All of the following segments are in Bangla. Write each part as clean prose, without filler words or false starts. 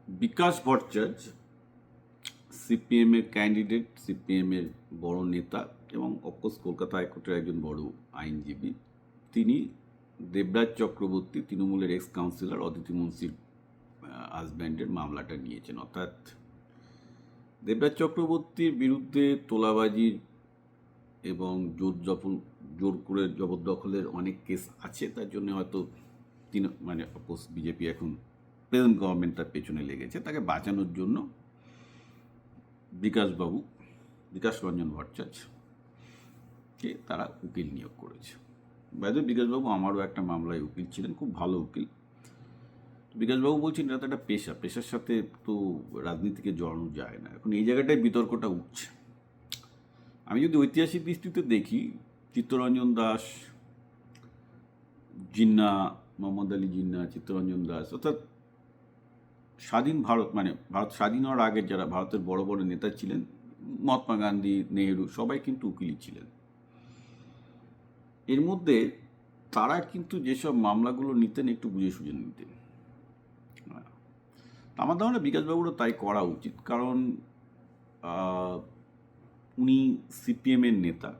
বিকাশ ভট্টাচার্য সিপিএমের ক্যান্ডিডেট, সিপিএমের বড় নেতা এবং অফকোর্স কলকাতা হাইকোর্টের একজন বড় আইনজীবী। তিনি দেবরাজ চক্রবর্তী, তৃণমূলের এক্স কাউন্সিলর অদিতি মুন্সির হাজব্যান্ডের মামলাটা নিয়েছেন। অর্থাৎ দেবরাজ চক্রবর্তীর বিরুদ্ধে তোলাবাজির এবং জোর করে জবরদখলের অনেক কেস আছে। তার জন্য হয়তো অফকোর্স বিজেপি এখন প্রেজেন্ট গভর্নমেন্ট তার পেছনে লেগেছে। তাকে বাঁচানোর জন্য বিকাশ রঞ্জন ভট্টাচার্যকে তারা উকিল নিয়োগ করেছে। বাইরে বিকাশবাবু আমারও একটা মামলায় উকিল ছিলেন, খুব ভালো উকিল। বিকাশবাবু বলছেন এটা তো একটা পেশার সাথে তো রাজনীতিকে জড়ানো যায় না। এখন এই জায়গাটায় বিতর্কটা উঠছে। আমি যদি ঐতিহাসিক দৃষ্টিতে দেখি, চিত্তরঞ্জন দাস, জিন্না, মোহাম্মদ আলী জিন্না, চিত্তরঞ্জন দাস, অর্থাৎ স্বাধীন ভারত স্বাধীন হওয়ার আগে যারা ভারতের বড় বড় নেতা ছিলেন, মহাত্মা গান্ধী, নেহেরু, সবাই কিন্তু উকিলই ছিলেন। এর মধ্যে তারা কিন্তু যেসব মামলাগুলো নিতেন একটু বুঝে সুঝে নিতেন। আমার ধারণা বিকাশবাবুরও তাই করা উচিত, কারণ উনি সিপিএমের নেতা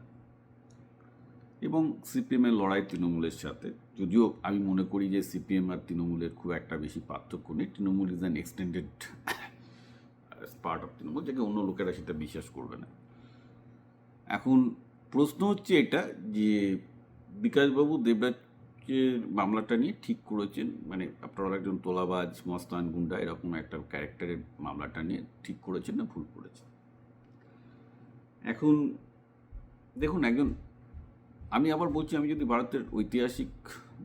এবং সিপিএমের লড়াই তৃণমূলের সাথে। যদিও আমি মনে করি যে সিপিএম আর তৃণমূলের খুব একটা বেশি পার্থক্য নেই। Trinamool is an extended part of Trinamool, যাকে অন্য লোকেরা সেটা বিশ্বাস করবে না। এখন প্রশ্ন হচ্ছে এটা যে বিকাশবাবু দেবরাজের মামলাটা নিয়ে ঠিক করেছেন, আপনারা একজন তোলাবাজ, মস্তান, গুন্ডা এরকম একটা ক্যারেক্টারের মামলাটা নিয়ে ঠিক করেছেন না ভুল করেছেন? এখন দেখুন, আমি আবার বলছি, আমি যদি ভারতের ঐতিহাসিক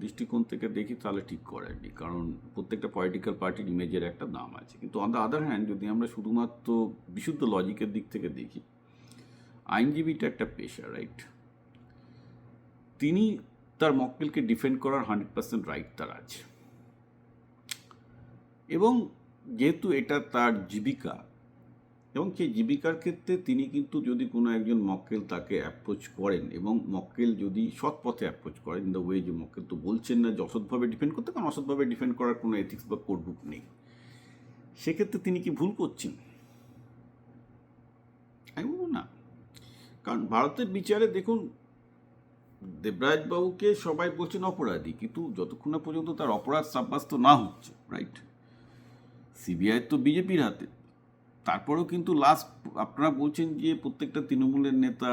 দৃষ্টিকোণ থেকে দেখি তাহলে ঠিক করেননি, কারণ প্রত্যেকটা পলিটিক্যাল পার্টির ইমেজের একটা দাম আছে। কিন্তু অন দ্য আদার হ্যান্ড, যদি আমরা শুধুমাত্র বিশুদ্ধ লজিকের দিক থেকে দেখি, আইনজীবীটা একটা পেশা, রাইট? তিনি তার মক্কেলকে ডিফেন্ড করার 100% রাইট তার আছে, এবং যেহেতু এটা তার জীবিকা, এবং সেই জীবিকার ক্ষেত্রে তিনি কিন্তু যদি কোনো একজন মক্কেল তাকে অ্যাপ্রোচ করেন, এবং মক্কেল যদি সৎ পথে অ্যাপ্রোচ করেন, ইন দ্য ওয়ে যে মক্কেল তো বলছেন না যে অসৎভাবে ডিফেন্ড করতে, কারণ অসৎভাবে ডিফেন্ড করার কোনো এথিক্স বা কোড বুক নেই, সেক্ষেত্রে তিনি কি ভুল করছেন? আমি বলবো না। কারণ ভারতের বিচারে দেখুন, দেবরাজবাবুকে সবাই বলছেন অপরাধী, কিন্তু যতক্ষণ না পর্যন্ত তার অপরাধ সাব্যস্ত না হচ্ছে, রাইট? সিবিআই তো বিজেপির হাতে। তারপরেও কিন্তু আপনারা বলছেন যে প্রত্যেকটা তৃণমূলের নেতা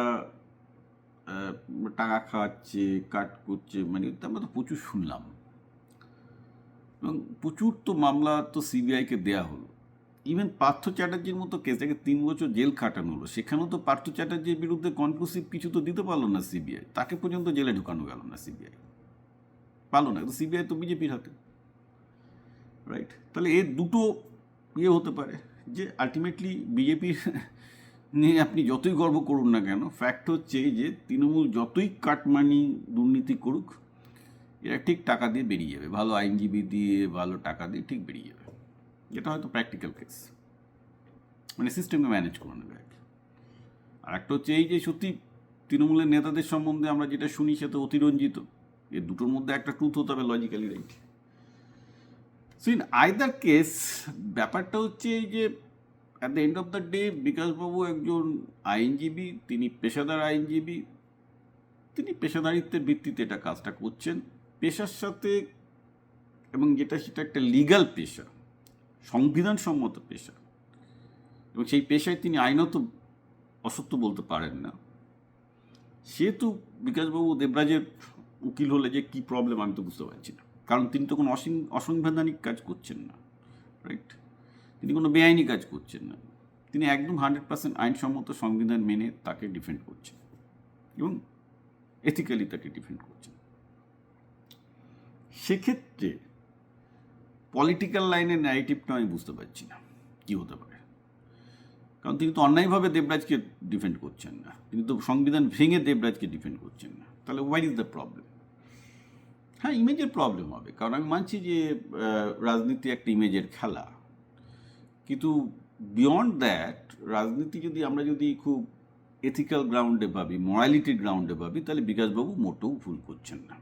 টাকা খাওয়াচ্ছে, কাট করছে, আমরা তো প্রচুর শুনলাম, এবং প্রচুর তো মামলা তো সিবিআইকে দেয়া হলো। ইভেন পার্থ চ্যাটার্জির মতো কেস, যাকে 3 বছর জেল খাটানো হলো, সেখানেও তো পার্থ চ্যাটার্জির বিরুদ্ধে কনক্লুসিভ কিছু তো দিতে পারলো না সিবিআই। তাকে পর্যন্ত জেলে ঢুকানো গেল না, সিবিআই পারলো না। সিবিআই তো বিজেপির হাতে, রাইট? তাহলে এর দুটো হতে পারে যে আলটিমেটলি বিজেপির নিয়ে আপনি যতই গর্ব করুন না কেন, ফ্যাক্ট হচ্ছে যে তৃণমূল যতই কাটমানি দুর্নীতি করুক, এরা ঠিক টাকা দিয়ে বেরিয়ে যাবে, ভালো আইনজীবী দিয়ে, ভালো টাকা দিয়ে ঠিক বেরিয়ে যাবে। এটা হয়তো প্র্যাকটিক্যাল কেস, সিস্টেমকে ম্যানেজ করে নেবে। আর একটা হচ্ছে এই যে সত্যি তৃণমূলের নেতাদের সম্বন্ধে আমরা যেটা শুনি সে তো অতিরঞ্জিত। এর দুটোর মধ্যে একটা ট্রুথ হতে হবে logically, right? So in either case ব্যাপারটা হচ্ছে এই যে at the end of the day বিকাশবাবু একজন আইনজীবী, তিনি পেশাদার আইনজীবী, তিনি পেশাদারিত্বের ভিত্তিতে এটা কাজটা করছেন পেশার সাথে, এবং সেটা একটা লিগ্যাল পেশা, সংবিধানসম্মত পেশা, এবং সেই পেশায় তিনি আইনত অসত্য বলতে পারেন না। সেহেতু বিকাশবাবু দেবরাজের উকিল হলে যে কী প্রবলেম আমি তো বুঝতে পারছি না, কারণ তিনি তো কোনো অসাংবিধানিক কাজ করছেন না, রাইট? তিনি কোনো বেআইনি কাজ করছেন না, তিনি একদম 100% আইনসম্মত সংবিধান মেনে তাকে ডিফেন্ড করছেন, এবং এথিক্যালি তাকে ডিফেন্ড করছেন। সেক্ষেত্রে পলিটিক্যাল লাইনের ন্যারেটিভটা আমি বুঝতে পারছি না কী হতে পারে, কারণ তিনি তো অন্যায়ভাবে দেবরাজকে ডিফেন্ড করছেন না, তিনি তো সংবিধান ভেঙে দেবরাজকে ডিফেন্ড করছেন না। তাহলে হোয়াট ইজ দ্য প্রবলেম? হ্যাঁ, ইমেজের প্রবলেম হবে, কারণ আমি মানছি যে রাজনীতি একটা ইমেজের খেলা, কিন্তু বিয়ন্ড দ্যাট রাজনীতি আমরা যদি খুব এথিক্যাল গ্রাউন্ডে ভাবি, মরালিটির গ্রাউন্ডে ভাবি, তাহলে বিকাশবাবু মোটেও ভুল করছেন না।